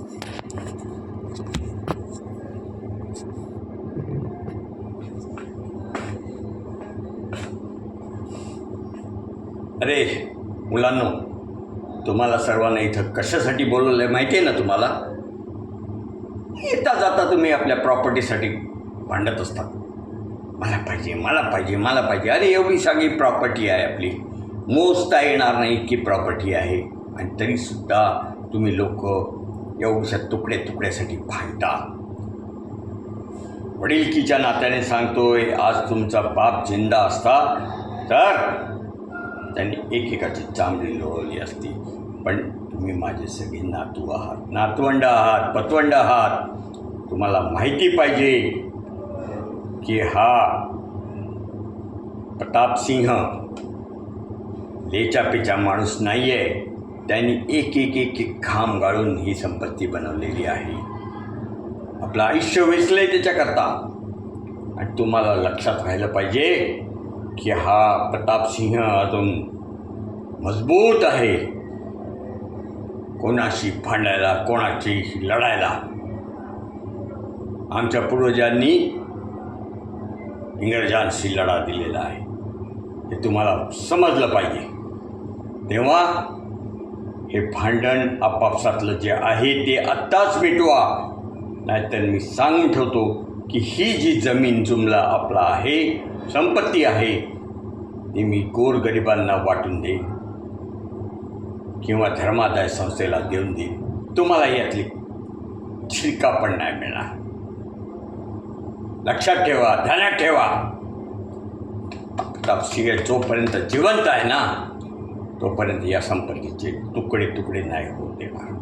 अरे मुलांनो, तुम्हाला सर्वांना इथं कशासाठी बोलवलं आहे माहिती आहे ना तुम्हाला? येता जाता तुम्ही आपल्या प्रॉपर्टीसाठी भांडत असतात. मला पाहिजे, मला पाहिजे, मला पाहिजे. अरे एवढी सगळी प्रॉपर्टी आहे आपली, मोजता येणार नाही इतकी प्रॉपर्टी आहे, आणि तरीसुद्धा तुम्ही लोक एवढ्या तुकड्यासाठी भांडता. वडिलकीच्या नात्याने सांगतोय, आज तुमचा बाप जिंदा असता तर त्यांनी एकेकाची चांगली लोळवली असती. पण तुम्ही माझे सगळे नातू आहात, नातवंड आहात, पतवंड आहात. तुम्हाला माहिती पाहिजे की हा प्रतापसिंह लेचापेचा माणूस नाही आहे. त्यांनी एक घाम गाळून ही संपत्ती बनवलेली आहे. आपलं आयुष्य वेचलं आहे त्याच्याकरता. आणि तुम्हाला लक्षात राहिलं पाहिजे की हा प्रतापसिंह अजून मजबूत आहे, कोणाशी भांडायला, कोणाशी लढायला. आमच्या पूर्वजांनी इंग्रजांशी लढा दिलेला आहे, हे तुम्हाला समजलं पाहिजे. तेव्हा हे भांडण आपापसातलं जे आहे ते आत्ताच मिटवा, नाहीतर मी सांगून ठेवतो की ही जी जमीन जुमला आपला आहे, संपत्ती आहे, ती मी गोरगरिबांना वाटून देईन किंवा धर्मादाय संस्थेला देऊन देईन. तुम्हाला यातली शिरका पण नाही मिळणार. लक्षात ठेवा, ध्यानात ठेवा. प्रतापसिंह जोपर्यंत जिवंत आहे ना, तोपर्यंत या संपत्तीचे तुकडे नाही होऊ देणार.